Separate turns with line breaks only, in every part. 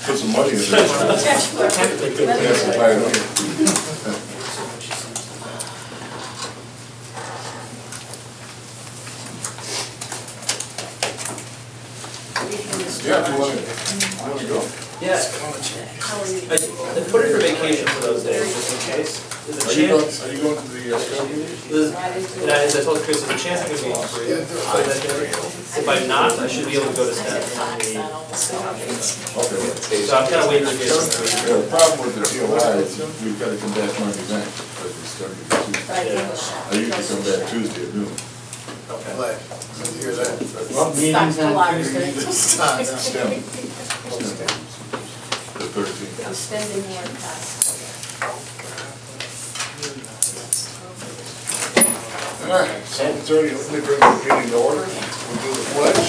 Put some money in it. Yeah, do you want to go?
Yeah. I put in for vacation for those days, just in case.
Are you going to the
As I told Chris, there's a chance I'm going to be free. If I'm not, I should be able to go to staff. So I'm kind of waiting to get
the problem with the DOI is we've got to come back on the event because we started Tuesday. I usually come back Tuesday at noon.
Okay.
Hear that?
Well, meetings on
STEM. The 13th.
I'm spending more time.
All right, 7:30, let me bring the meeting to order. We'll do the pledge.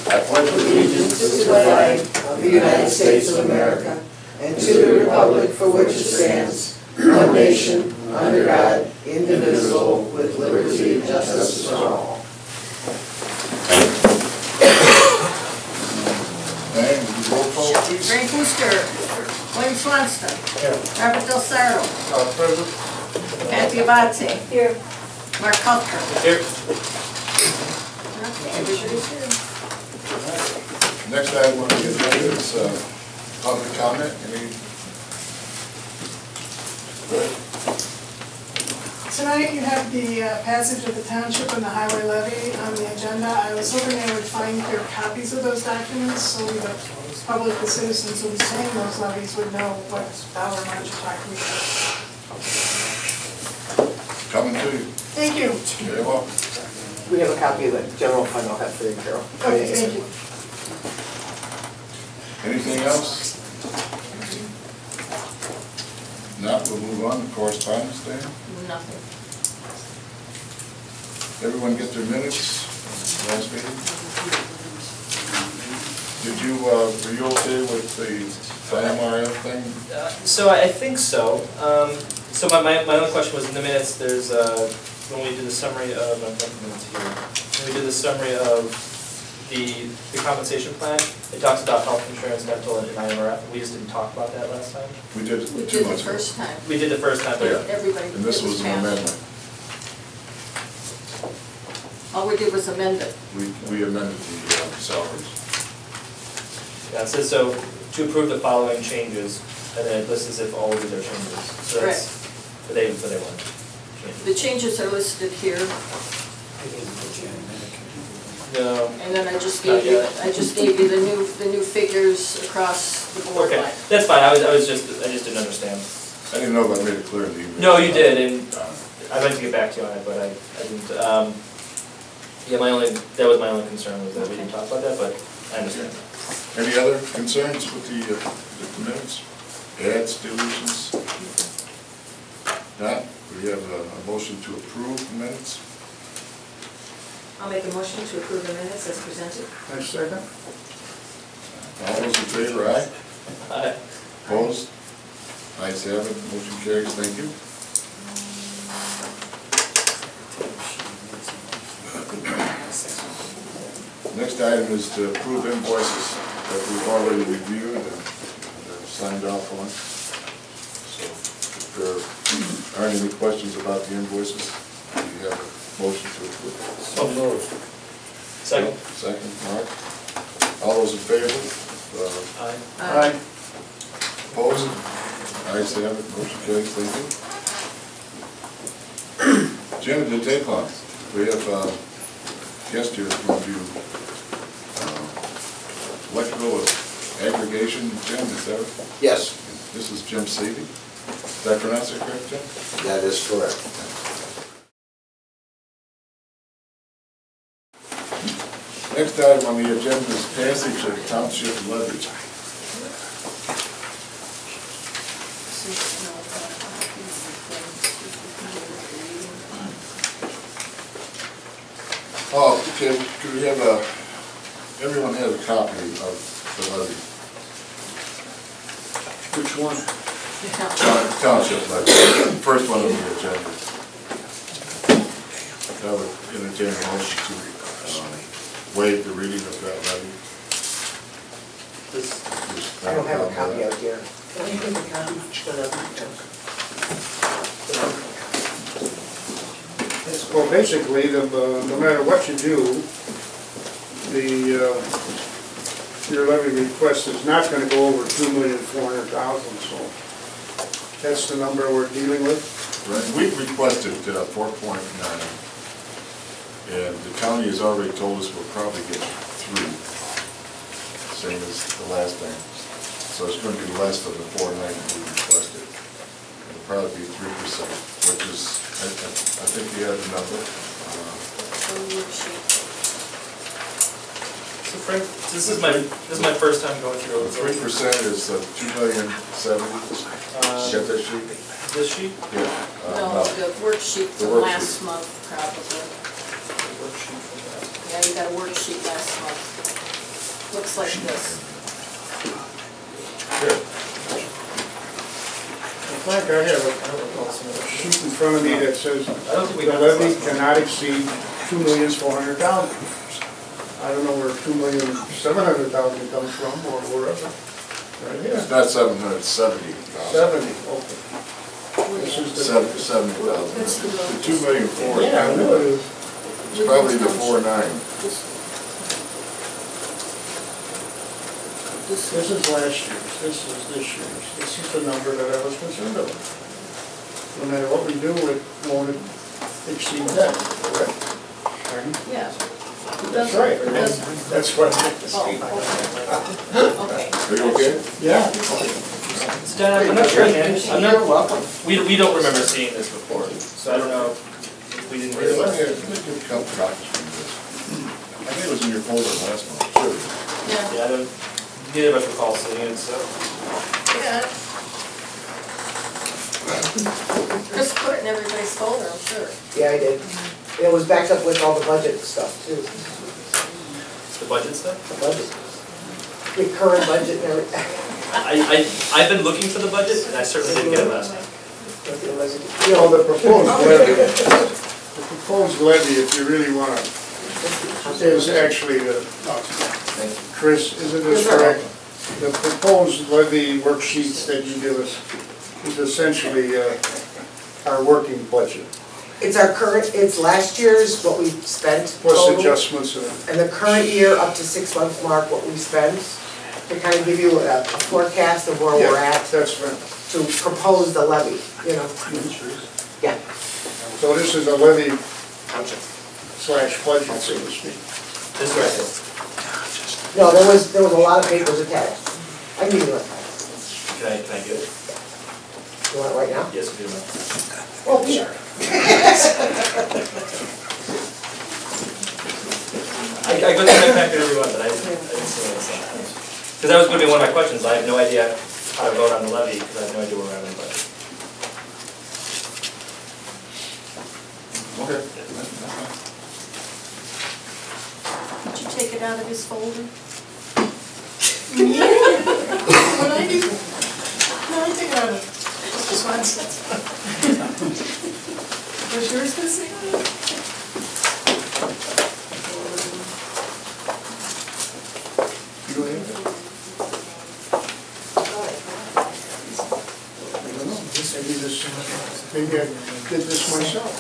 I pledge allegiance to the flag of the United States of America and to the republic for which it stands, one nation, under God, indivisible, with liberty and justice for all.
And roll call, please.
Frank Wooster, William Swanston, Robert Del Sardo,
Present.
Kathy Abate. Here. Mark Kupfer.
Here.
Okay, everybody's here.
Next item on the agenda is public comment. Any? Go ahead.
Tonight you have the passage of the Township and the highway levy on the agenda. I was hoping I would find clear copies of those documents so the public, the citizens who are paying those levies would know what dollar amount you're talking about.
Coming to you.
Thank you.
Very well.
We have a copy of the general fund, I'll have for you, Carol.
Okay, thank you.
Anything else? Not, we'll move on to correspondence then.
Nothing.
Everyone get their minutes last meeting? Did you, were you okay with the MRF thing?
So I think so. So my only question was in the minutes, there's, when we did the summary of, I've got the minutes here. When we did the summary of the compensation plan, it talks about health insurance, dental, and IMRF. We just didn't talk about that last time.
We did
We
2
did the
months ago.
first time.
We did the first time, but
Yeah.
Everybody.
And this
it
was an
passed.
amendment.
All we did was amend it.
We amended the salaries.
yeah, it says so to approve the following changes, and then it lists as if all of these are changes. So that's, but they weren't changes.
The changes are listed here,
No.
and then I just gave you the new figures across the board
Okay,
line.
that's fine. I just didn't understand.
I didn't know if I made it clear in the email.
No, you did, and I meant to get back to you on it, but I didn't. Yeah, that was my only concern was that we didn't talk about that, but I understand.
Any other concerns with the minutes? Adds, deletions? Not? We have a motion to approve the minutes.
I'll make a motion to approve the minutes as presented.
I second. All those in favor, aye?
Aye.
Opposed? Ayes have it, motion carries, thank you. Next item is to approve invoices that we've already reviewed and signed off on. So if there aren't any questions about the invoices, we have a motion to approve.
So moved. Second.
Second, Mark. All those in favor?
Aye.
Aye.
Opposed? Ayes have it, motion carries, thank you. Jim, the tape on. We have a guest here from you. Electrical aggregation, Jim, is that?
Yes,
This is Jim Sadie. Did I pronounce it correct, Jim?
that is correct.
Next item on the agenda is passage of township levy. Oh, okay, do we have everyone has a copy of the levy.
Which one?
Township levy, first one on the agenda. I would entertain a motion to waive the reading of that levy.
I don't have a copy out here. Can I take a copy?
Well, basically, no matter what you do, your levy request is not gonna go over 2,400,000, so that's the number we're dealing with.
Right, we requested 4.9, and the county has already told us we'll probably get 3, same as the last time. So it's going to be less than the 4.9 we requested. It'll probably be 3%, which is, I think you have the number.
So Frank, this is my first time going through it.
3% is 2,070,000. You got that sheet?
This sheet?
Yeah.
No, the worksheet
The
from
worksheet.
last month, probably.
Worksheet from that.
Yeah, you got a worksheet last month. Looks like this.
Here.
Frank, I have a sheet in front of me that says
I don't think we
the
got this
levy
last month.
cannot exceed 2,400,000. I don't know where 2,700,000 comes from, or wherever. Right here.
It's not 770,000.
70, okay. This is the.
70,000.
That's the
The
road.
2,400,000.
Yeah, I know it is.
It's probably the 4.9.
This is last year's, this is this year's. This is the number that I was concerned about. No matter what we do, it won't exceed that, correct? Pardon?
Yeah.
That's right.
It doesn't.
That's what I meant to
Oh,
say.
okay.
Are you okay?
Yeah.
So Dan, I'm not sure, man.
You're welcome.
We don't remember seeing this before, so I don't know if we didn't
Let
realize.
me get a couple copies from this. I think it was in your folder last month, sure.
Yeah.
Yeah, I don't, neither of us recall seeing it, so.
Yeah. Chris put it in everybody's folder, I'm sure.
Yeah, I did. It was backed up with all the budget stuff too,
The budget stuff?
the budget. The current budget and everything.
I've been looking for the budget, and I certainly didn't get it last time.
You know, the proposed levy, if you really want to, is actually Chris, isn't this correct? The proposed levy worksheets that you give us is essentially our working budget,
It's our current, it's last year's, what we spent
plus
total,
adjustments.
and the current year up to 6-month mark, what we spent, to kind of give you a forecast of where we're
Yeah,
at,
that's right.
to propose the levy, you know. Yeah.
So this is a levy slash budget, so to speak.
This is right here.
No, there was a lot of papers attached. I can give you one.
Can I get it?
You want it right now?
Yes, we do.
Oh, sure.
I go through my packet every month, but I didn't see it sometimes. Because that was going to be one of my questions. I have no idea how to vote on the levy, because I have no idea where we're at in the budget.
Okay.
Did you take it out of his folder?
What I do? No, I take it out of this one. Was yours missing?
You have it? I don't know, maybe I did this myself.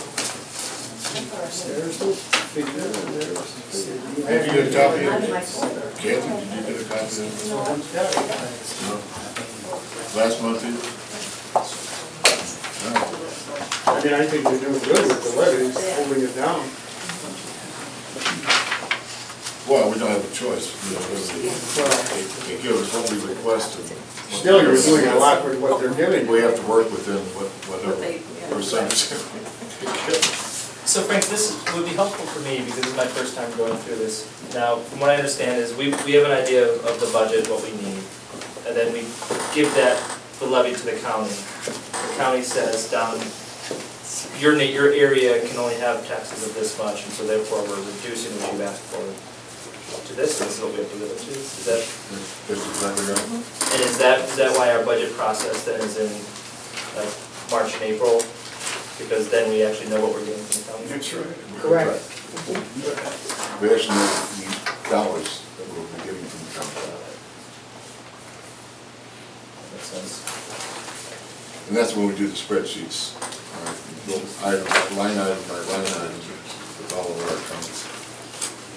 There's the figure, and there's the figure.
Have you got a copy
Out
of
of my
it?
folder.
Kathy, did you get a copy of it?
Someone's got it.
No? Last month, either? No.
I mean, I think they're doing good with the levy, holding it down.
Well, we don't have a choice. You know, they give us what we request. And what
Still, you're
they-
doing a lot with what they're giving.
We have to work within whatever
What they- yeah.
percentage.
So Frank, this would be helpful for me because this is my first time going through this. Now, from what I understand is we have an idea of the budget, what we need, and then we give the levy to the county. The county says down, your area can only have taxes of this much, and so therefore we're reducing what you've asked for to to this, and this is what we have to live up to? Is that,
That's exactly right.
and is that why our budget process then is in like March and April? Because then we actually know what we're getting from the county?
That's right.
Correct.
We actually know the dollars that we'll be getting from the county.
That makes sense.
And that's when we do the spreadsheets, go item, line item by line item with all of our accounts.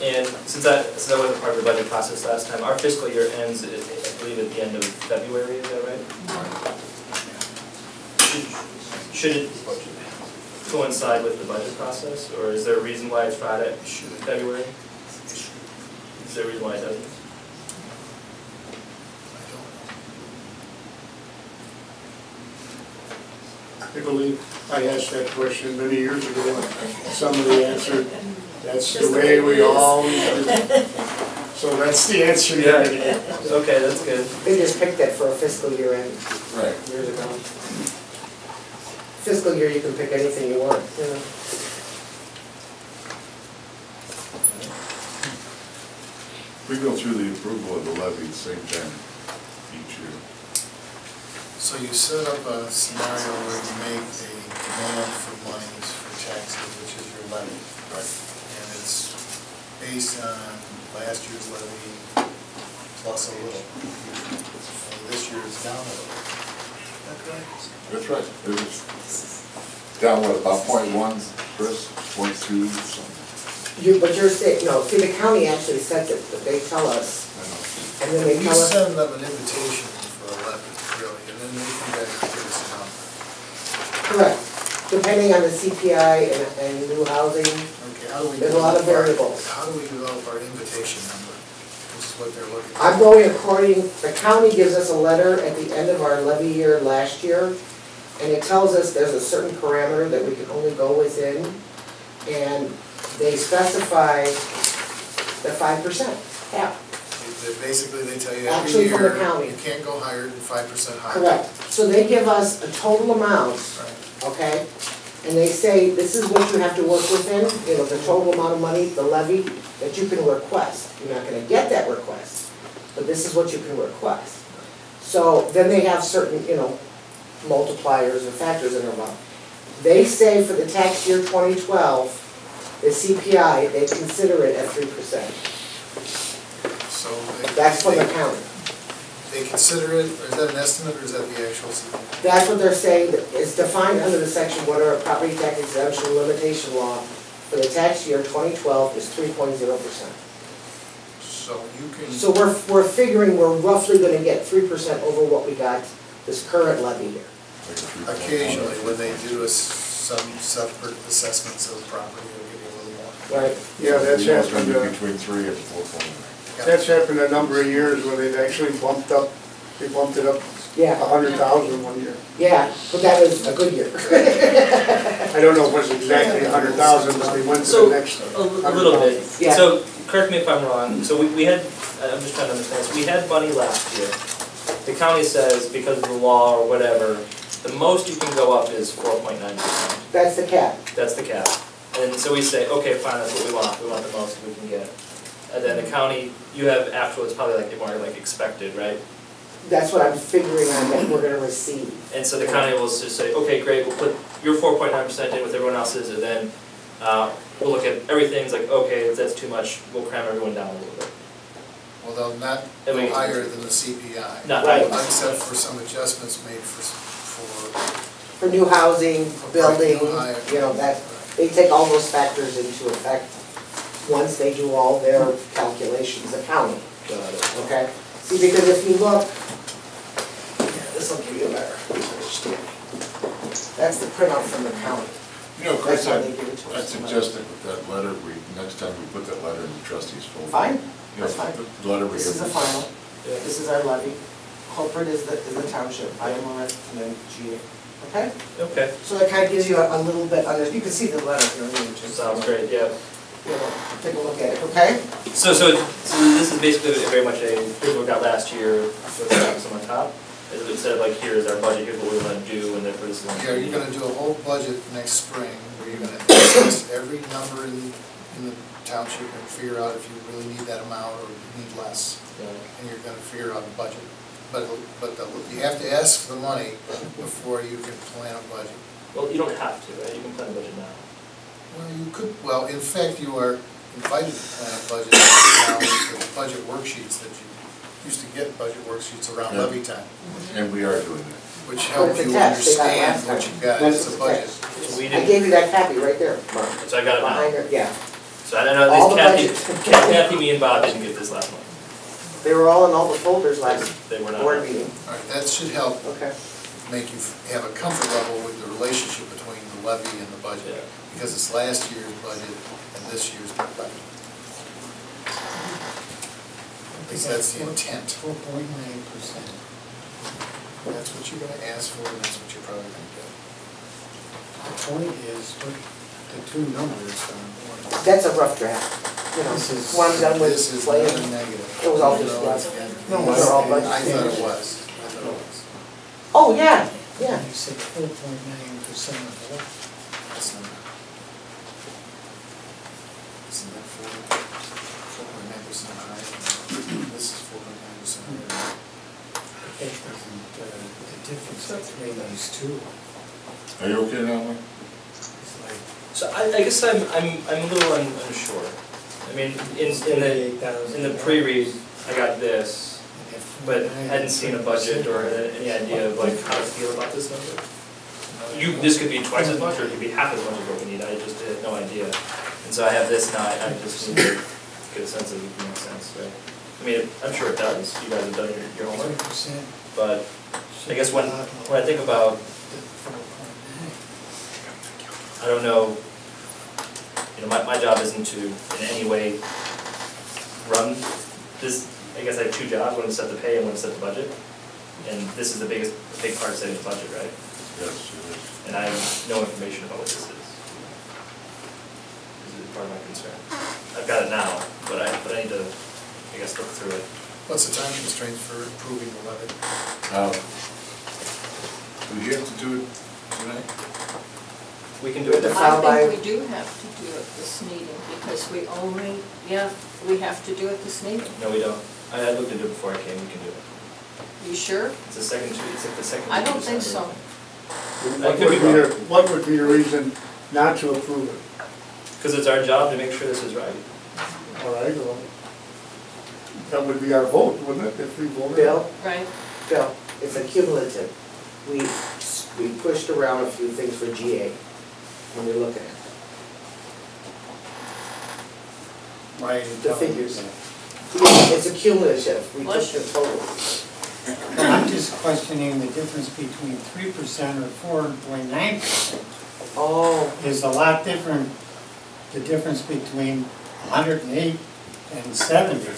And since that wasn't part of the budget process last time, our fiscal year ends, I believe, at the end of February, is that right? Should it coincide with the budget process, or is there a reason why it's Friday, February? Is there a reason why it doesn't?
I believe I asked that question many years ago, and somebody answered, that's the way we always do it. So that's the answer you're gonna get.
Okay, that's good.
They just picked that for a fiscal year end
Right.
years ago. Fiscal year, you can pick anything you want, you know.
We go through the approval of the levy at the same time each year.
So you set up a scenario where you make a demand for monies for taxes, which is your levy.
Right.
And it's based on last year's levy plus a little. And this year is down a little. Is that correct?
That's right. It was down, what, about .1, Chris, .2, something.
But you're saying, no, see, the county actually sets it, but they tell us,
I know.
and then they
You
tell us.
send them an invitation for a levy, really, and then they come back and give us a number.
Correct. Depending on the CPI and new housing,
Okay, how do we?
There's a lot of
develop our-
variables.
How do we develop our invitation number? This is what they're looking for.
I'm going according, the county gives us a letter at the end of our levy year last year, and it tells us there's a certain parameter that we can only go within, and they specify the 5% cap.
Basically, they tell you every
Actually, from the
year,
county.
you can't go higher than 5% higher.
Correct. So they give us a total amount,
Right.
okay? And they say, this is what you have to work within, you know, the total amount of money, the levy, that you can request. You're not gonna get that request, but this is what you can request. So then they have certain, you know, multipliers or factors in their amount. They say for the tax year 2012, the CPI, they consider it at 3%.
So
That's from the county.
they consider it, or is that an estimate, or is that the actual CPI?
That's what they're saying, that it's defined under the section, whatever property tax exemption limitation law for the tax year 2012 is 3.0%.
So you can.
So we're figuring we're roughly gonna get 3% over what we got this current levy year.
Like a 3.1.
Occasionally, when they do some separate assessments of property, they'll give you a little more.
Right.
Yeah, that's
We know it's gonna
happened,
be between 3 and 4.9.
that's happened a number of years where they've actually bumped it up
Yeah,
100,000 one year.
yeah, but that was a good year.
I don't know if it was exactly 100,000, but they went to
So,
the next.
a little bit.
Yeah.
So, correct me if I'm wrong, so we had, I'm just trying to understand, so we had money last year. The county says because of the law or whatever, the most you can go up is 4.9%.
That's the cap.
That's the cap. And so we say, okay, fine, that's what we want the most we can get. And then the county, you have actual, it's probably like more like expected, right?
That's what I'm figuring on that we're gonna receive.
And so the county will just say, okay, great, we'll put your 4.9% in with everyone else's, and then we'll look at everything's like, okay, that's too much, we'll cram everyone down a little bit.
Well, they'll not
And we-
go higher than the CPI.
Not
Right.
Except for some adjustments made for
For new housing, building,
new hire.
you know, that, they take all those factors into effect once they do all their calculations, the county, okay? See, because if you look, this will give you a better understanding. That's the printout from the county.
You know, Chris,
That's how they give it to
I
us.
suggested with that letter, next time we put that letter in the trustees folder.
Fine,
You know,
that's fine.
The letter we
This is the
give.
final,
Yeah.
this is our levy, corporate is the township, IMRS, and then GA, okay?
Okay,
So that kind of gives you a little bit, you can see the letter here.
sounds great, yeah.
You know, take a look at it, okay?
So this is basically very much a, here's what we got last year, with some on top. Instead of like, here's our budget, here's what we want to do, and therefore this is.
Yeah, you're gonna do a whole budget next spring, where you're gonna assess every number in the township and figure out if you really need that amount or you need less.
Yeah.
And you're gonna figure out a budget. But you have to ask for the money before you can plan a budget.
Well, you don't have to, right? You can plan a budget now.
Well, you could, well, in fact, you are invited to plan a budget now with the budget worksheets that you used to get budget worksheets around
Yeah.
levy time,
And we are doing that.
which help
But it's
you
attached, they got
understand
last
what
time.
you got
That's
as a
the
budget.
So we
I
didn't,
gave you that copy right there, Mark.
so I got it
Behind
now.
her, yeah.
So I don't know,
All
at
the
least
budgets.
Kathy, me and Bob didn't get this last month.
They were all in all the folders last
They were not.
board meeting.
All right, that should help
Okay.
make you have a comfort level with the relationship between the levy and the budget.
Yeah.
Because it's last year's budget and this year's budget. At least that's the intent.
4.9%.
That's what you're gonna ask for, and that's what you're probably gonna get.
The point is, what the two numbers are.
That's a rough draft. You know,
This is-
when I'm done with
This is not
playing.
a negative.
It was all
You
just
know,
rough.
No,
These are all
I
budget
thought it
changes.
was. I thought it was.
Oh, yeah, yeah.
You said 4.9% of what?
That's not. Isn't that 4.9% higher? This is 4.9% higher.
That doesn't, the difference between these two
Are you okay now, Mike?
is like
So I guess I'm a little unsure. I mean, in the pre-read, I got this, but hadn't seen a budget or any idea of like how to feel about this number. This could be twice as much or it could be half as much as what we need, I just had no idea. And so I have this now, I just need to get a sense of it makes sense, right? I mean, I'm sure it does, you guys have done your homework,
3%.
but I guess when I think about, I don't know, my job isn't to in any way run this. I guess I have two jobs, one to set the pay and one to set the budget. And this is the big part of setting the budget, right?
Yes, it is.
And I have no information about what this is. This is part of my concern. I've got it now, but I need to, I guess, look through it.
What's the time constraint for approving the levy?
Do we have to do it tonight?
We can do it.
Filed by-
I think we do have to do it this meeting, because we have to do it this meeting.
No, we don't. I looked into it before I came, we can do it.
You sure?
It's the second, it's like the second.
I
week of
don't think
December.
so.
I could be wrong.
What would be your reason not to approve it?
Because it's our job to make sure this is right.
All right, well, that would be our vote, wouldn't it, if we voted?
Bill,
Right?
Bill, it's a cumulative. We pushed around a few things for GA when we're looking at it.
Why?
The figures. It's a cumulative, we took
Bless
the
you.
total.
Well, I'm just questioning the difference between 3% or 4.9%
Oh,
is a lot different, the difference between 108 and 70.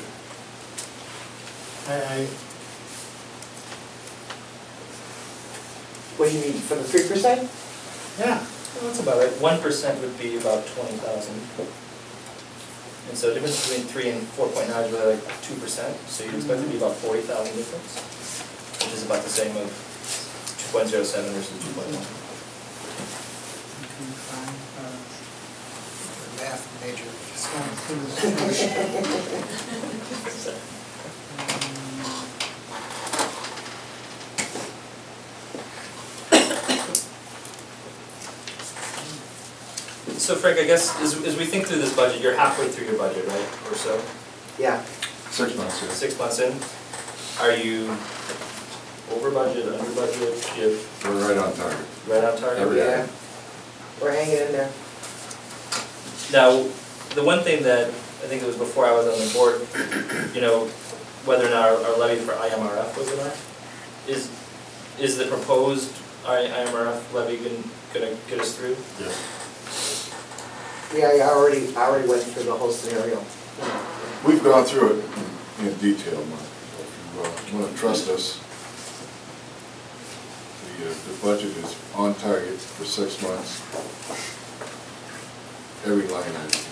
what do you mean, for the 3%?
Yeah,
Well, that's about right. 1% would be about 20,000. And so the difference between 3 and 4.9 is really like 2%, so you'd expect it to be about 40,000 difference, which is about the same of 2.07 versus 2.1.
Math major.
So Frank, I guess as we think through this budget, you're halfway through your budget, right, or so?
Yeah,
6 months, yes.
6 months in. Are you over budget, under budget, do you have
We're right on target.
right on target?
Every
yeah. We're hanging in there.
Now, the one thing that, I think it was before I was on the board, whether or not our levy for IMRF was enough, is the proposed IMRF levy gonna get us through?
Yes.
Yeah, I already went through the whole scenario.
We've gone through it in detail, Mike. If you want to trust us, the budget is on target for 6 months. Every line item is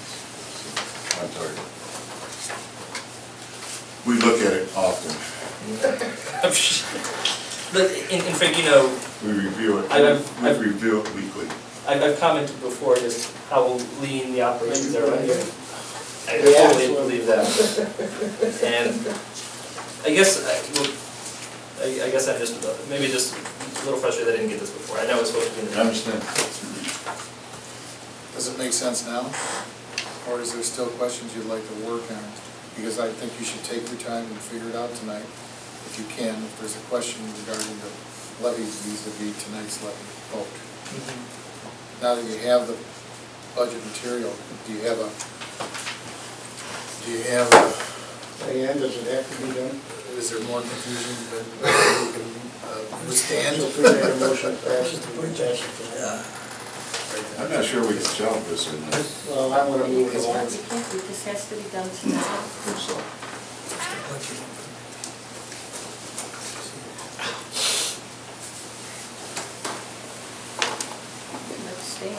on target. We look at it often.
But in fact,
We review it.
I've-
We review it weekly.
I've commented before just how lean the operations are right here. I
Yeah.
totally believe that. And I guess, I guess I'm just, maybe just a little frustrated I didn't get this before. I know it's supposed to be in the.
I understand.
Does it make sense now? Or is there still questions you'd like to work on? Because I think you should take your time and figure it out tonight, if you can. If there's a question regarding the levies vis-a-vis tonight's levy vote. Now that you have the budget material, do you have a,
Diane, does it have to be done?
is there more confusion than you can withstand?
So if we make a motion to pass it, we pass it tonight.
I'm not sure we can shelve this in there.
Well, I'm gonna move it
Because
along.
we can't, this has to be done tonight.
So,
Let's stay.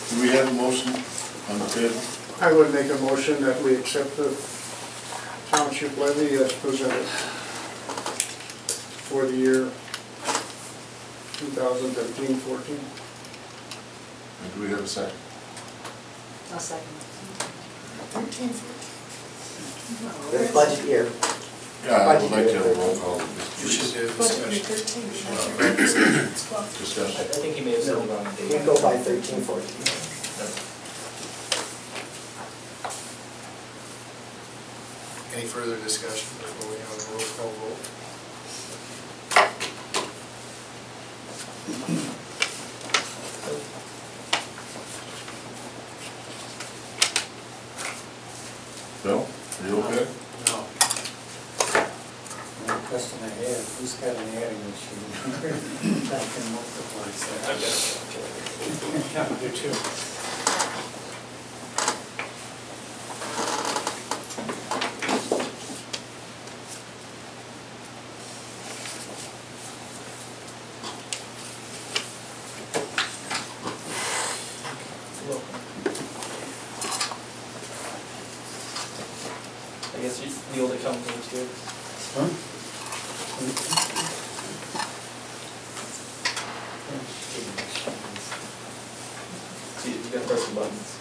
do we have a motion on the table?
I would make a motion that we accept the township levy as presented for the year 2013-14.
And do we have a second?
I'll second.
The budget year.
Yeah, I would like to have a roll call.
You should do
Budget year
discussion.
13, it's 12.
I
Discussion.
think he may have said the wrong
We
date.
go by 13-14.
Any further discussion before we have a roll call vote?
Bill, are you okay?
No.
One question I have, who's got an adding machine? That can multiply, so.
I've got it.
Yeah, I do too.
I guess the old accountant was here.
Huh?
So you got to press the buttons.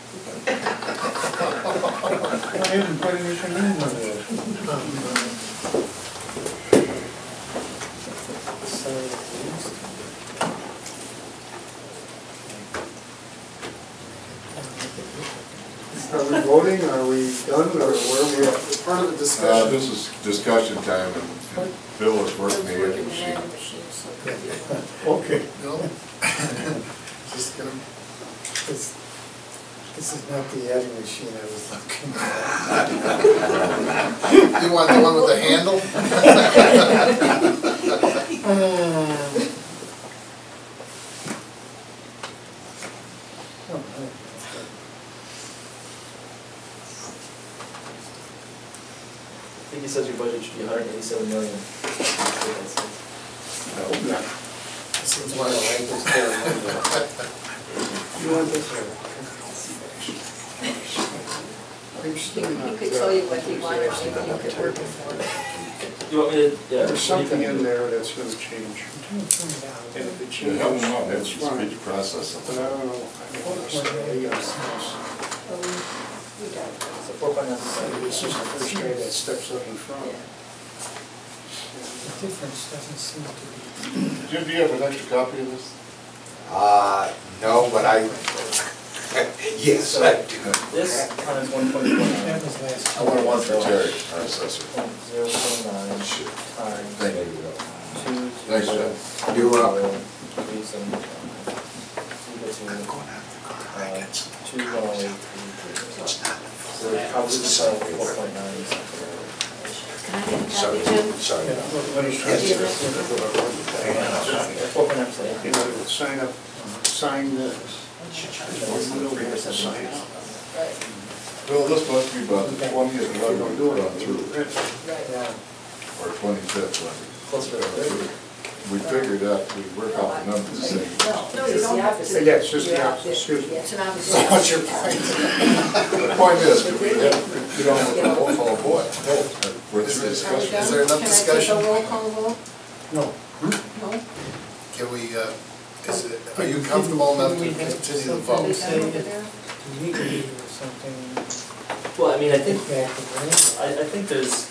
I haven't put anything in there.
Are we voting, are we done, or where are we at?
Part of the discussion.
This is discussion time, and Bill is
I
working
was
the
working
end
the
machine.
adding machine, so.
Okay.
No? Just gonna,
This is not the adding machine I was looking for.
you want the one with the handle?
I think he says your budget should be 187 million.
Seems like
You want this? I'm
He
still not.
could tell you what he wanted, maybe you could work it for him.
You want me to, yeah.
There's something in there that's gonna change. And if it
Yeah, help
changes,
him out, that's
that's
the
fine.
speech process.
But I don't know. I don't understand.
But we got it.
So 4.9%.
This is the first guy that steps up in front.
Yeah.
The difference doesn't seem to be.
Jim, do you have an extra copy of this?
No, but yes, I do.
This times 1.49.
That was last.
I want one for Terry, our assessor.
0.09
Shit.
times
Thank you.
2.
Thanks, Jeff.
You're welcome.
375.
I'm going out of the car, I get some.
2.0833.
It's not.
So it's probably
Sorry.
4.9.
Can I get a
Sorry,
copy, Jim?
sorry.
Let me try
Yes,
this.
sir.
4.9%.
You know, sign up, sign this. You don't have to sign up.
Right,
Well, this must be about the 20th
If you don't do
one
it,
gone through,
right.
or 25th one.
Closer to 30.
We figured out, we worked out the numbers the same.
No, you don't have to.
Yeah, it's just the
Yeah,
opposite, excuse me.
It's an opposite.
So what's your point?
The point is, we get on with the roll call vote. We're
Is
through
there-
discussion.
Is there enough discussion?
Can I take a roll call vote?
No.
No?
Can we Are you comfortable enough to continue the vote?
Legally or something.
Well, I mean, I think,
Back to
I think there's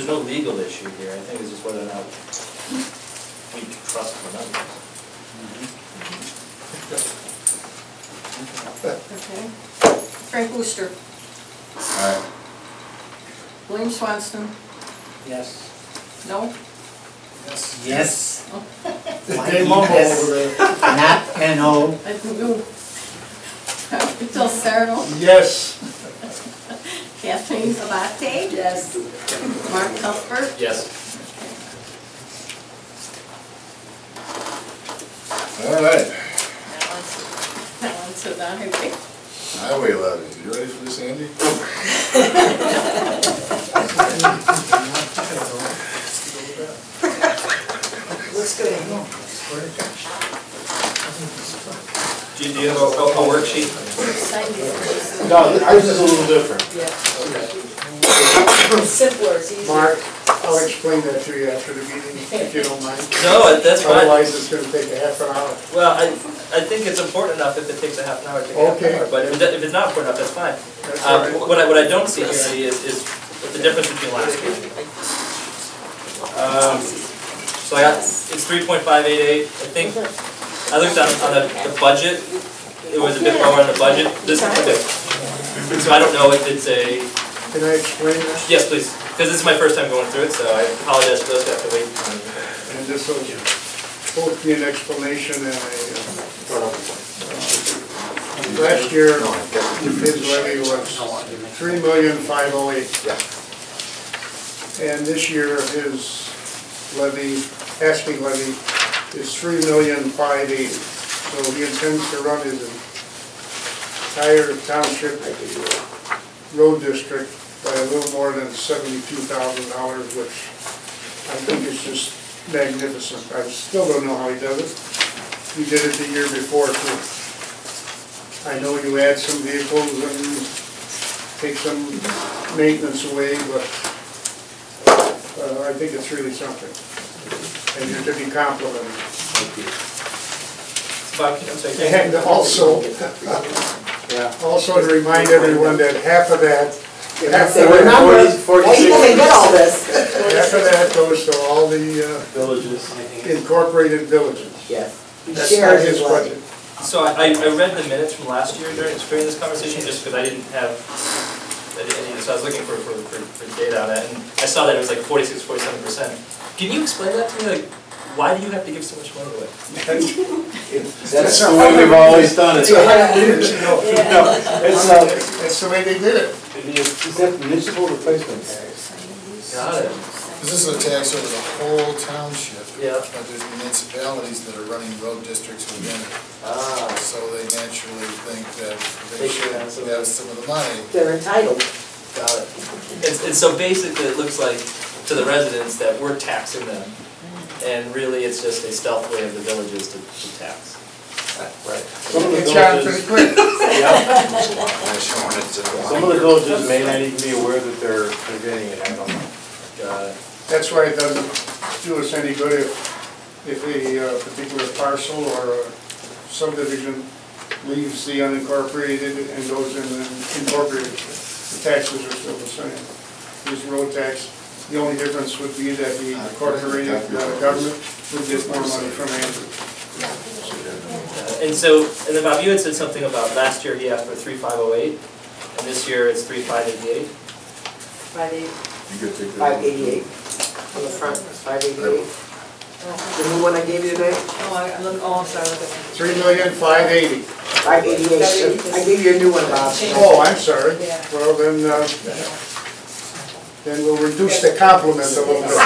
no legal issue here. I think it's just whether or not we trust the numbers.
Okay. Frank Wooster,
Aye.
William Swanston,
Yes.
no?
Yes.
Yes.
They mumble over there.
Not N-O.
I don't know. Bill Sarno,
Yes.
Kathleen Sabate. Yes. Mark Cuthbert.
Yes.
All right,
Alan Sedano.
highway levy, you ready for this, Andy?
Looks good.
Do you have a worksheet?
Signed it.
No, ours is a little different.
Simpler, it's easier.
Mark, I'll explain that to you after the meeting, if you don't mind.
No, that's fine.
Otherwise, it's gonna take a half an hour.
Well, I think it's important enough if it takes a half an hour to take a half an
Okay.
hour, but if it's not important enough, that's fine.
That's all right.
What I don't see here Andy, is the difference between last year. So I got, it's 3.588, I think, I looked on the budget, it was a bit lower on the budget, this is a bit. So I don't know if it's a,
Can I explain this?
yes, please, because this is my first time going through it, so I apologize for those who have to wait.
And this will both be an explanation and last year, his levy was $3,508,000. And this year, his levy, asking levy, is $3,580,000. So he intends to run his entire township road district by a little more than $72,000, which I think is just magnificent. I still don't know how he does it. He did it the year before too. I know you add some vehicles and take some maintenance away, but I think it's really something. And you're to be complimented.
Bob, I'm sorry.
And also to remind everyone that half of that, half of that goes to all the
Villages.
incorporated villages.
Yes.
That's not his budget.
So I read the minutes from last year during this conversation, just because I didn't have, so I was looking for data on that, and I saw that it was like 46, 47%. Can you explain that to me, like, why do you have to give so much money away?
That's the way we've always done it.
That's the way they did it.
It's that municipal replacement tax.
Got it.
This is a tax over the whole township.
Yeah.
But there's municipalities that are running road districts within it. So they naturally think that they should have some of the money.
They're entitled.
Got it. And so basically, it looks like to the residents that we're taxing them, and really it's just a stealth way of the villages to tax.
Right. Some of the
Good job, pretty
villages,
quick.
some of the villages may not even be aware that they're getting it, I don't know.
Got it.
That's why it doesn't do us any good if a particular parcel or a subdivision leaves the unincorporated and goes in and incorporated. The taxes are still the same. This road tax, the only difference would be that the incorporated government would get more money from Andrew.
And then Bob, you had said something about last year he asked for 3,508, and this year it's 3,588.
588. On the front, it's 588. The new one I gave you today?
I'm sorry, look at that.
$3,580,000.
588. I gave you a new one, Bob.
Oh, I'm sorry. Well, then we'll reduce the compliment a little bit.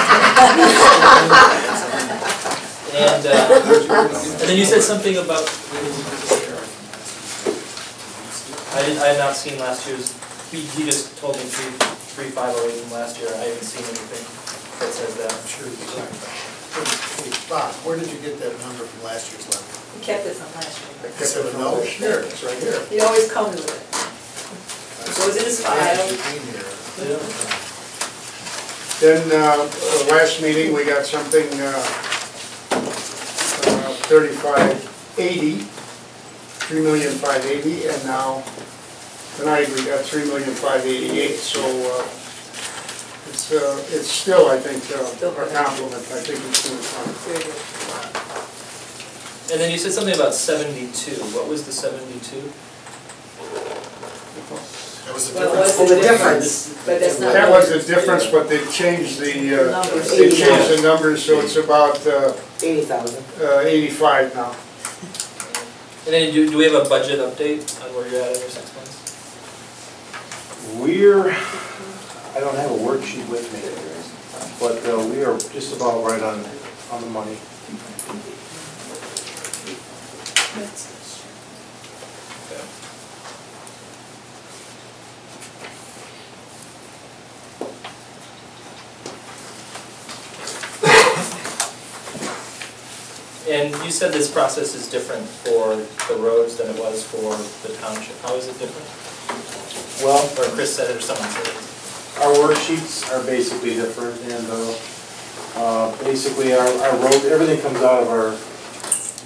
And then you said something about, I had not seen last year's, he just told me 3,508 from last year. I haven't seen anything that says that.
I'm sure he's right. Hey, Bob, where did you get that number from last year's levy?
We kept it from last year.
I kept it from over here, it's right here.
He always comes with it. Goes in his file.
Then, last meeting, we got something, $3,580,000, $3,580,000, and now tonight we got $3,588,000. So it's still, I think, a compliment. I think it's doing fine.
And then you said something about 72. What was the 72?
That was the
Well,
difference.
what's the difference? But that's not.
That was the difference, but they changed the numbers, so it's about
80,000.
85 now.
And then do we have a budget update on where you're at in your 6 months?
I don't have a worksheet with me, but we are just about right on the money.
Okay. And you said this process is different for the roads than it was for the township. How is it different?
Well,
Or Chris said it, or someone said it.
our worksheets are basically different, and basically our road, everything comes out of our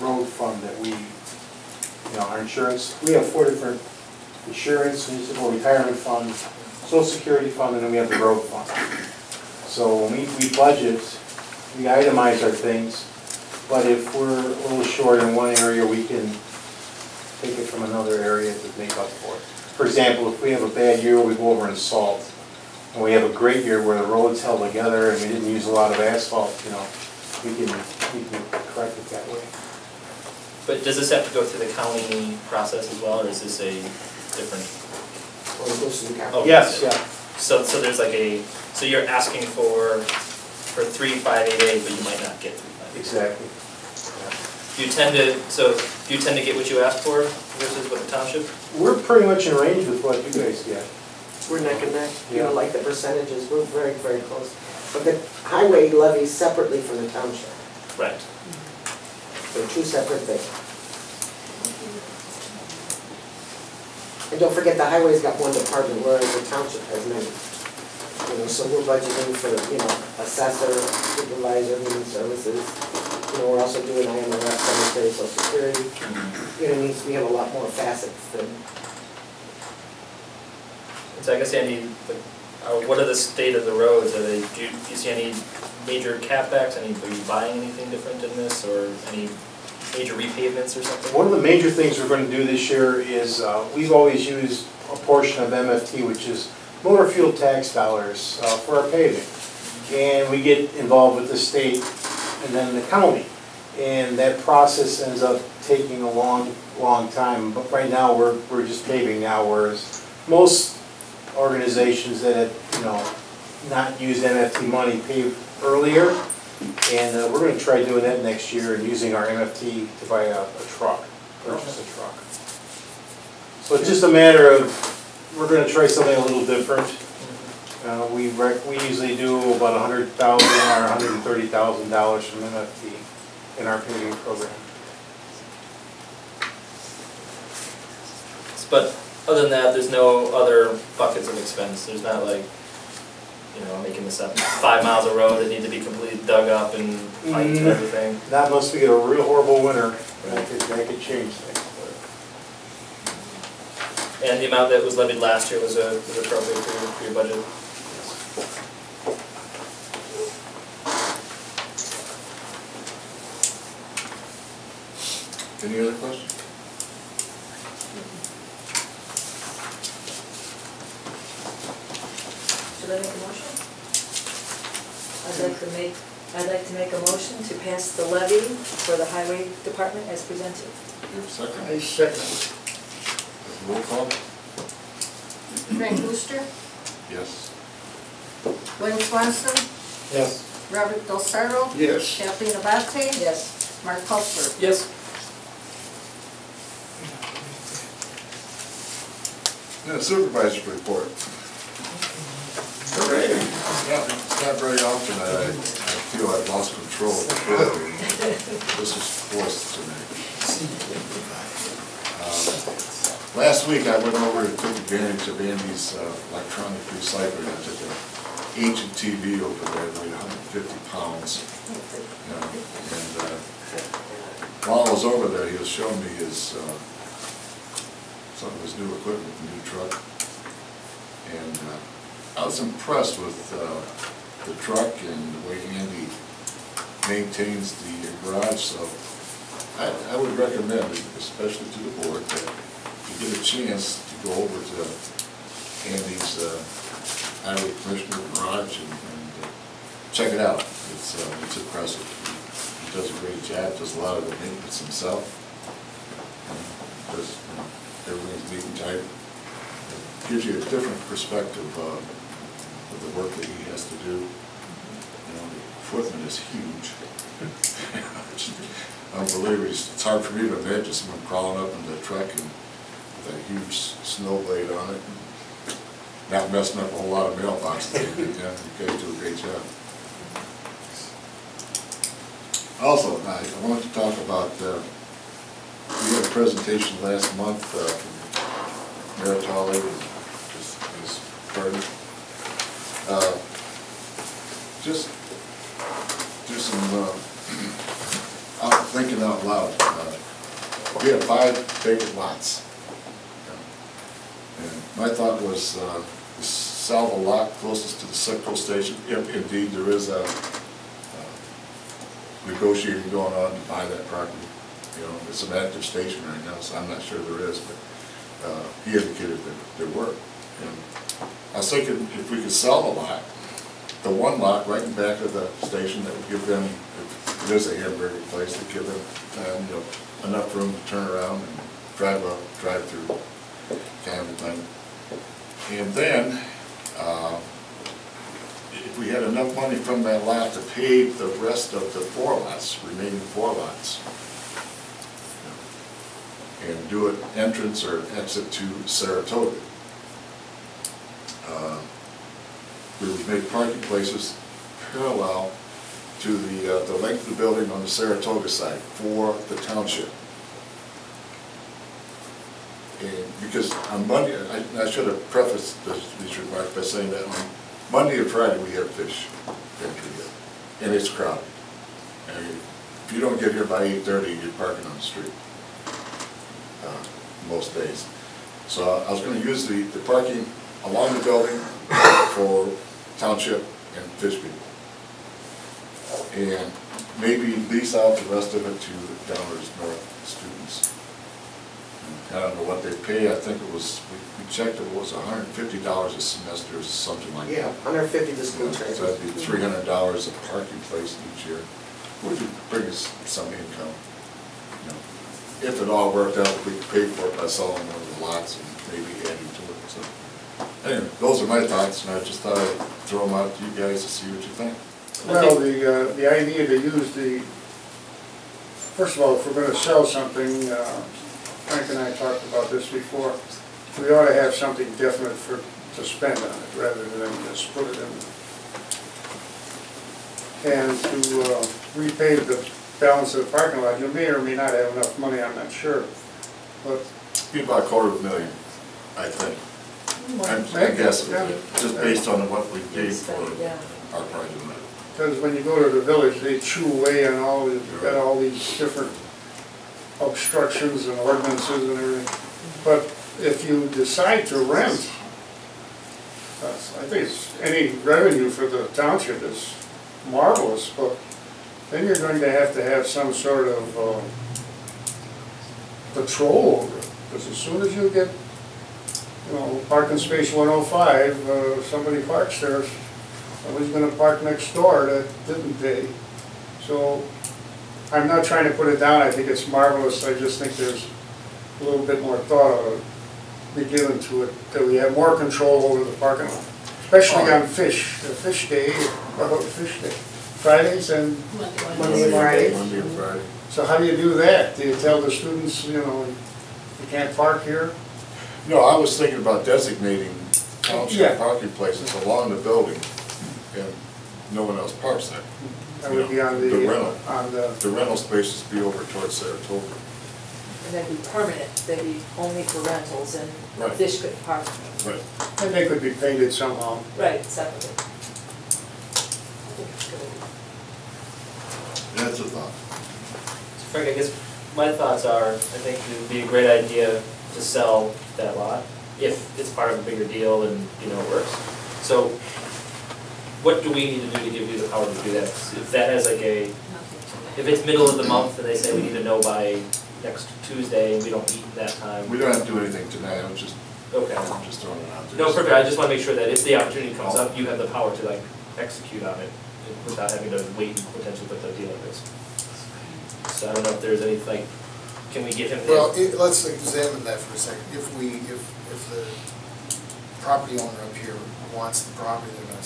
road fund that we, our insurance. We have 4 different insurance, municipal retirement fund, social security fund, and then we have the road fund. So when we budget, we itemize our things, but if we're a little short in one area, we can take it from another area to make up for it. For example, if we have a bad year, we go over and salt. And we have a great year where the roads held together and we didn't use a lot of asphalt, we can correct it that way.
But does this have to go through the county process as well, or is this a different?
Or it goes to the county.
Oh,
Yes, yeah.
So there's like so you're asking for 3,588, but you might not get 3,588.
Exactly.
Do you tend to get what you asked for versus what the township?
We're pretty much in range with what you guys get.
We're neck and neck,
Yeah.
like the percentages, we're very, very close. But the highway levies separately from the township.
Right.
They're 2 separate things. And don't forget, the highway's got 1 department, whereas the township has many. So we're budgeting for, assessor, supervisor, human services. We're also doing IMRF, cemetery, social security. We have a lot more facets than.
So I guess, Andy, what are the state of the roads? Do you see any major CapEx? Are you buying anything different in this, or any major repavements or something?
One of the major things we're going to do this year is we've always used a portion of MFT, which is motor fuel tax dollars for our paving. And we get involved with the state and then the county. And that process ends up taking a long, long time. But right now, we're just paving now, whereas most organizations that have, not used MFT money pave earlier. And we're going to try doing that next year and using our MFT to buy a truck, purchase a truck. So it's just a matter of, we're going to try something a little different. We usually do about $100,000 or $130,000 from MFT in our paving program.
But other than that, there's no other buckets of expense. There's not like, I'm making this up, 5 miles of road that need to be completely dug up and piped and everything.
Not unless we get a real horrible winter, that could change things.
And the amount that was levied last year was appropriate for your budget?
Any other questions?
Should I make a motion? I'd like to make a motion to pass the levy for the highway department as presented.
Second?
I second.
Roll call?
Frank Booster,
Yes.
Glenn Swanson,
Yes.
Robert Del Cerro,
Yes.
Kathleen Abate,
Yes.
Mark Hulsberg.
Yes.
Supervisor's report. Yeah, it's not very often that I feel I've lost control of the board. This is forced to me. Last week I went over and took advantage of Andy's electronic recycling. I took an ancient TV over there, weighed 150 pounds. And while I was over there, he was showing me his, some of his new equipment, the new truck. And I was impressed with the truck and the way Andy maintains the garage, so I would recommend, especially to the board, that if you get a chance to go over to Andy's highway commissioner garage and check it out. It's impressive. He does a great job, does a lot of the maintenance himself. Does, everything's neat and tight. It gives you a different perspective of the work that he has to do. You know, the equipment is huge. Unbelievable. It's hard for me to imagine someone crawling up in the truck and with a huge snow blade on it. Not messing up a whole lot of mailboxes. You guys do a great job. Also, I wanted to talk about, we had a presentation last month from Mayor Tolley and his partner. Just do some thinking out loud. We have 5 vacant lots. And my thought was sell the lot closest to the Citgo station, if indeed there is a negotiating going on to buy that property. You know, it's an active station right now, so I'm not sure there is, but he indicated that there were. And I was thinking if we could sell the lot, the one lot right in back of the station, that would give them, if it is a hamburger place, to give them you know, enough room to turn around and drive up, drive through kind of a thing. And then, if we had enough money from that lot to pave the rest of the 4 lots, remaining 4 lots, and do an entrance or exit to Saratoga. We would make parking places parallel to the length of the building on the Saratoga side for the township. And because on Monday, I should have prefaced these remarks by saying that on Monday and Friday we have fish entry here, and it's crowded. And if you don't get here by 8:30, you're parking on the street most days. So I was going to use the parking along the building for township and fish people, and maybe lease out the rest of it to Downers North students. I don't know what they pay. I think it was, we checked, it was $150 a semester or something like that.
Yeah, 150 to school trade.
So that'd be $300 a parking place each year, which would bring us some income. You know, if it all worked out, we could pay for it by selling one of the lots and maybe adding to it. So anyway, those are my thoughts, and I just thought I'd throw them out to you guys to see what you think.
Well, the idea to use the, first of all, if we're going to sell something, Frank and I talked about this before, we ought to have something definite to spend on it, rather than just put it in. And to repave the balance of the parking lot, you may or may not have enough money, I'm not sure, but.
Be about $250,000, I think. I guess, just based on what we paid for our project.
Because when you go to the village, they chew away on all, got all these different obstructions and ordinances and everything. But if you decide to rent, I think any revenue for the township is marvelous, but then you're going to have some sort of patrol over it. Because as soon as you get, you know, parking space 105, somebody parks there, somebody's going to park next door that didn't pay. So I'm not trying to put it down. I think it's marvelous. I just think there's a little bit more thought ought to be given to it, that we have more control over the parking lot, especially on fish day. What about fish day? Fridays and
Monday and Friday.
Monday and Friday.
So how do you do that? Do you tell the students, you know, you can't park here?
No, I was thinking about designating township
Yeah.
parking places along the building, and no one else parks there.
That would be on
The rental.
the
rental spaces be over towards Saratoga.
And that'd be permanent, they'd be only for rentals and
Right.
fish could park.
Right.
and they could be painted somehow.
Right, separately. I think it's good.
That's a thought.
So Frank, I guess my thoughts are, I think it would be a great idea to sell that lot, if it's part of a bigger deal and, you know, it works. So, what do we need to do to give you the power to do that? If that has like a, if it's middle of the month and they say we need to know by next Tuesday, and we don't meet that time.
We don't have to do anything tonight, I'm just throwing it out there.
No, perfect, I just wanna make sure that if the opportunity comes up, you have the power to like execute on it without having to wait and potentially put the deal at risk. So I don't know if there's any, like, can we give him the?
Well, let's examine that for a second. If the property owner up here wants the property, they're gonna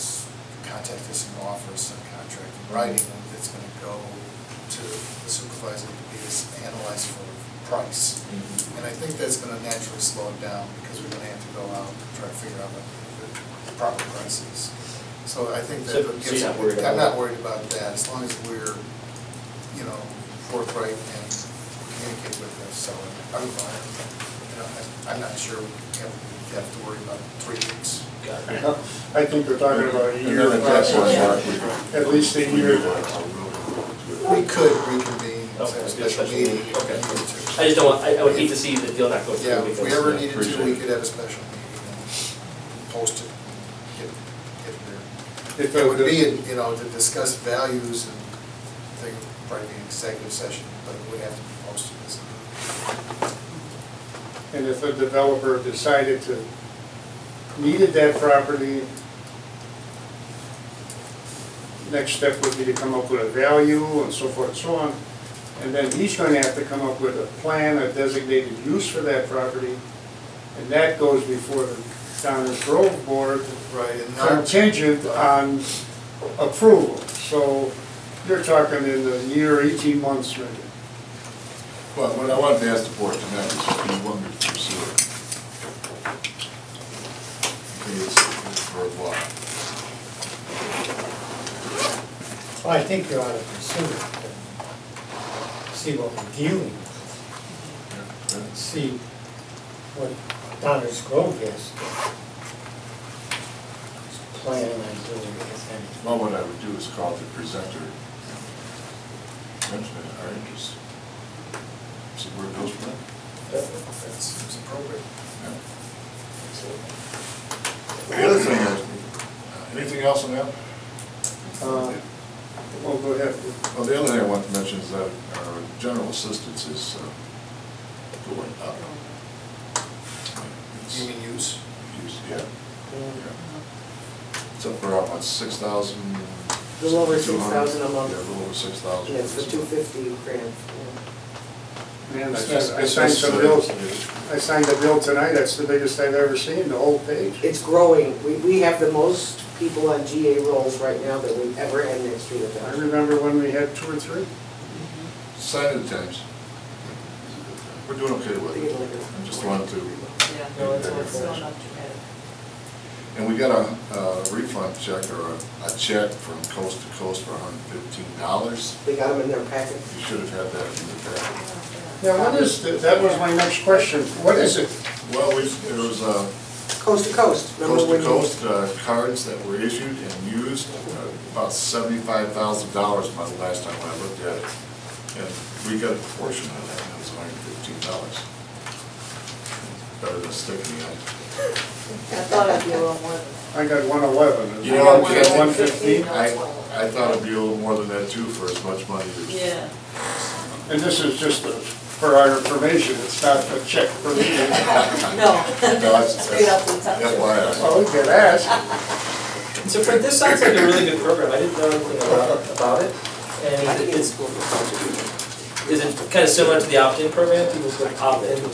contact us and offer us some contract in writing, and it's gonna go to the supervisor to be analyzed for price. And I think that's gonna naturally slow it down, because we're gonna have to go out and try to figure out what the proper price is. So I think that
So you're not worried about
I'm
that?
not worried about that, as long as we're, you know, forthright and communicate with the seller. I'm fine. You know, I'm not sure we have to worry about 3 weeks.
Got it.
I think we're talking about a
And
year
then at that point, Mark,
process, at least a year.
We could reconvene,
Okay,
a
do a
special
special
meeting.
meeting. Okay.
if we needed to.
I just don't want, I would hate to see the deal not go through
Yeah,
because.
if we ever
yeah.
needed to,
appreciate
we
it.
could have a special meeting and post it, get there.
If
It would be, you know, to discuss values and thing, probably be an executive session, but it would have to be posted as a.
And if a developer decided to needed that property, next step would be to come up with a value and so forth and so on. And then he's going to have to come up with a plan, a designated use for that property. And that goes before the Downers Grove Board,
Right, and now,
contingent on approval. So you're talking in a year, 18 months maybe.
Well, what I wanted to ask the board tonight is if you want me to pursue it. I think it's worthwhile.
Well, I think you ought to pursue it, and see what we're dealing with, and see what Downers Grove is planning on doing, if anything.
Well, what I would do is call the presenter, mention our interest. See where it goes from there.
that seems appropriate.
The other thing is, anything else on that?
Well, go ahead.
Well, the other thing I want to mention is that our general assistance is going up.
You mean use?
Yeah. It's up for about 6,000.
A little over 6,000 a month.
Yeah, a little over 6,000.
Yeah, it's the 250 grant.
Man, I signed some bills. I signed a bill tonight, that's the biggest I've ever seen, the whole page.
It's growing. We have the most people on GA rolls right now that we've ever had in the history of the
I
town.
remember when we had 2 or 3.
Sign of the times. We're doing okay with it. I just wanted to.
Yeah,
No, it's
it's still not too bad.
And we got a refund check or a check from Coast to Coast for $115.
They got them in their packet.
You should have had that in the packet.
Now, what is, that was my next question, what is it?
Well, there was
Coast to coast. Remember
Coast
when
to
you-
Coast cards that were issued and used, about $75,000 by the last time I looked at it. And we got a portion of that, and it was $115. Better than sticking it.
I thought it'd be a little more than
I got 111.
You know,
You got 115?
I thought it'd be a little more than that too for as much money as.
Yeah.
And this is just for our information, it's not a check for me.
No,
that's-
straight up to the top.
FYI.
Well, we can ask.
So Fred, this sounds like a really good program, I didn't know anything about it.
I
And
think it's
it's,
cool.
is it kind of similar to the opt-in program? People could opt into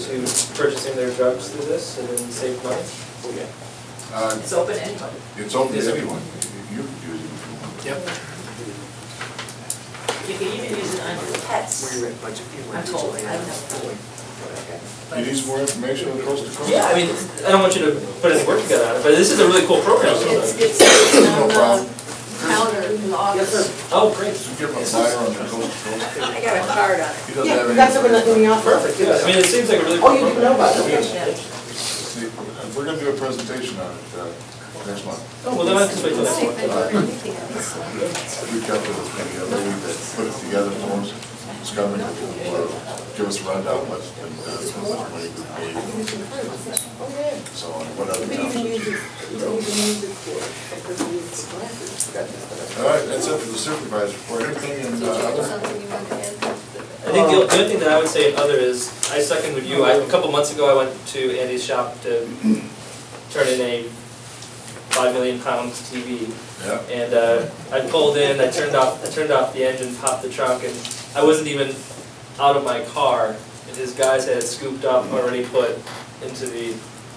purchasing their drugs through this and then save money?
It's open to anybody.
It's open to anyone. You could use it if you want.
Yep.
You can even use it on your pets. I'm told, I don't know.
You need some more information on Coast to Coast?
Yeah, I mean, I don't want you to put any work together on it, but this is a really cool program.
It's
No
on
problem.
the counter in the office.
Oh, great.
Did you give him a flyer on the Coast to Coast?
I got a card on it.
He doesn't
Yeah,
have any.
that's what in the office.
Perfect, yeah, I mean, it seems like a really cool
Oh, you
program.
didn't know about it?
Yeah.
See, we're gonna do a presentation on it next month.
Oh, well, then I have to wait till
Let's see if
next
they
month.
do anything on this one.
Reach out to the lady that put it together for us. It's coming. give us a rundown what's been done, how much money we've made, so on, what other townships. All right, that's it for the supervisor report. Anything in other?
Something you want to add?
I think the only thing that I would say in other is, I second with you, a couple months ago, I went to Andy's shop to turn in a £5 million TV.
Yeah.
And I pulled in, I turned off the engine, popped the trunk, and I wasn't even out of my car, and his guys had it scooped up, already put into the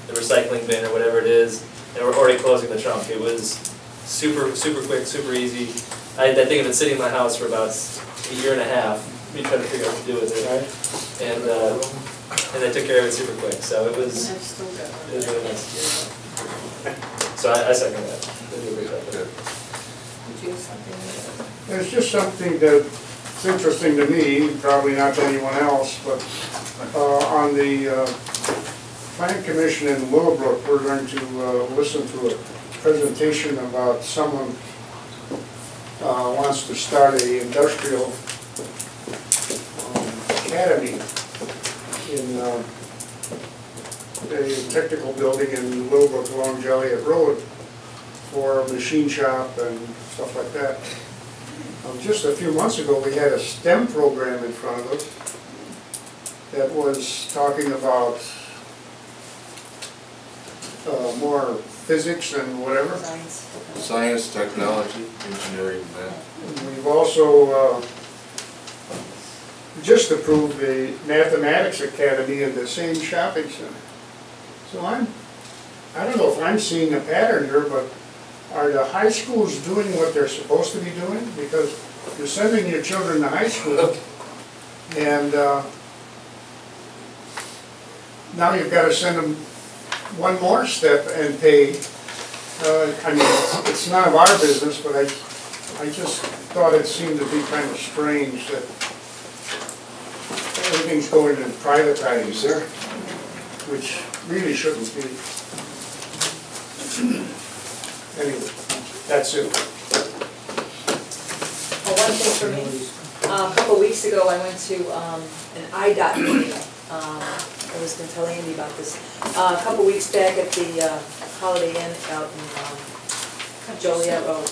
recycling bin or whatever it is, and we're already closing the trunk. It was super quick, super easy. I think I've been sitting in my house for about a year and a half, me trying to figure out what to do with it. And I took care of it super quick, so it was really nice. So I second that. They do a great job.
Would you have something?
It's just something that's interesting to me, probably not to anyone else, but on the Plan Commission in Willowbrook, we're going to listen to a presentation about someone wants to start a industrial academy in a technical building in Willowbrook along Joliet Road for a machine shop and stuff like that. Just a few months ago, we had a STEM program in front of us that was talking about more physics and whatever.
Science, technology, engineering, and that.
And we've also just approved the Mathematics Academy in the same shopping center. So I don't know if I'm seeing a pattern here, but are the high schools doing what they're supposed to be doing? Because you're sending your children to high school, and now you've got to send them one more step and pay. I mean, it's none of our business, but I just thought it seemed to be kind of strange that everything's going to privatized there, which really shouldn't be. Anyway, that's it.
One thing for me, a couple of weeks ago, I went to an IDOT meeting. I was going to tell Andy about this. A couple of weeks back at the Holiday Inn out in Joliet Road.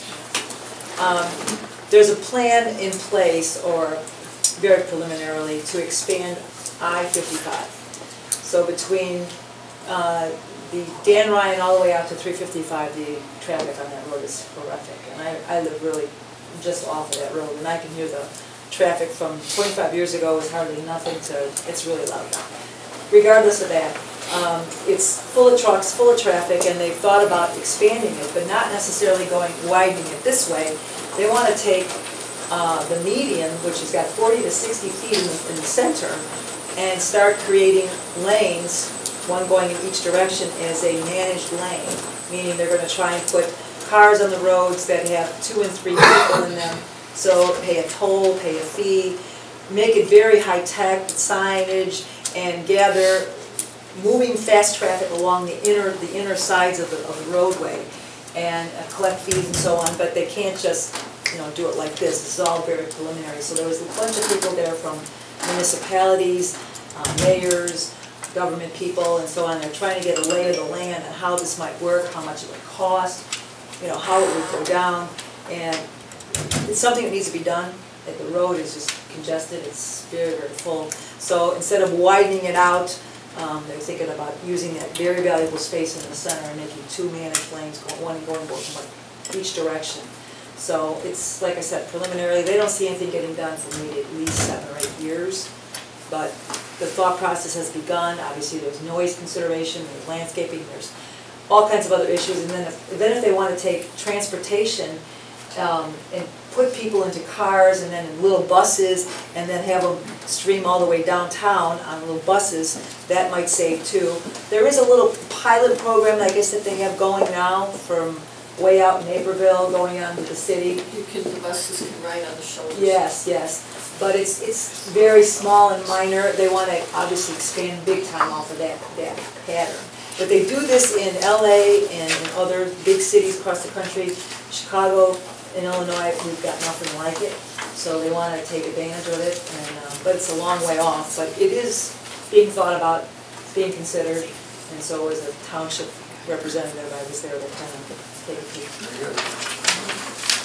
There's a plan in place, or very preliminarily, to expand I-55. So between the Dan Ryan all the way out to 355, the traffic on that road is horrific. And I live really just off of that road, and I can hear the traffic from 25 years ago was hardly nothing to, it's really loud now. Regardless of that, it's full of trucks, full of traffic, and they've thought about expanding it, but not necessarily widening it this way. They want to take the median, which has got 40 to 60 feet in the center, and start creating lanes, one going in each direction, as a managed lane, meaning they're going to try and put cars on the roads that have 2 and 3 people in them, so pay a toll, pay a fee, make it very high-tech, signage, and gather moving fast traffic along the inner sides of the roadway, and collect fees and so on, but they can't just do it like this. This is all very preliminary. So there was a bunch of people there from municipalities, mayors, government people, and so on. They're trying to get a lay of the land and how this might work, how much it would cost, how it would go down, and it's something that needs to be done. The road is just congested, it's very, very full. So instead of widening it out, they're thinking about using that very valuable space in the center and making 2 managed lanes, one going both each direction. So it's, like I said, preliminarily, they don't see anything getting done for maybe at least 7 or 8 years. But the thought process has begun. Obviously, there's noise consideration, there's landscaping, there's all kinds of other issues. And then if they want to take transportation and put people into cars and then in little buses and then have them stream all the way downtown on little buses, that might save too. There is a little pilot program, I guess, that they have going now from way out in Naperville going on to the city.
The buses can ride on the shoulders.
Yes, yes. But it's very small and minor. They want to obviously expand big time off of that pattern. But they do this in LA and in other big cities across the country. Chicago, in Illinois, we've got nothing like it. So they want to take advantage of it, but it's a long way off. But it is being thought about, being considered, and so as a township representative, I was there to kind of take a peek.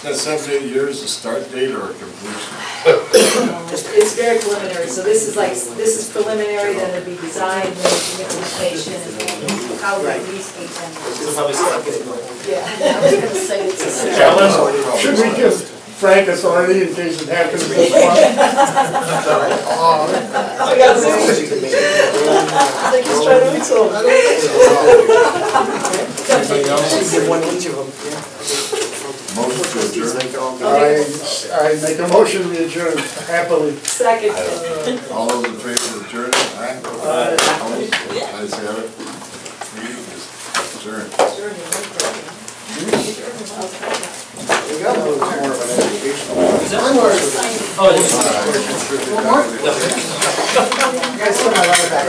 That 7 to 8 years, a start date or a completion?
It's very preliminary, so this is preliminary, then it'll be design, implementation, and how we lease each and.
So probably start getting going.
Yeah.
I was gonna say it's a.
Should we give Frank authority in case it happens this month?
I got a motion. I think he's trying to whistle.
Anything else?
Give one each of them, yeah.
Motion to adjourn?
I make a motion to adjourn happily.
Second.
All those in favor of adjourning? Aye. Opposed? Ayes have it. Meeting is adjourned.
We got a little more of an educational.
Oh, it is.
You guys put my letter back.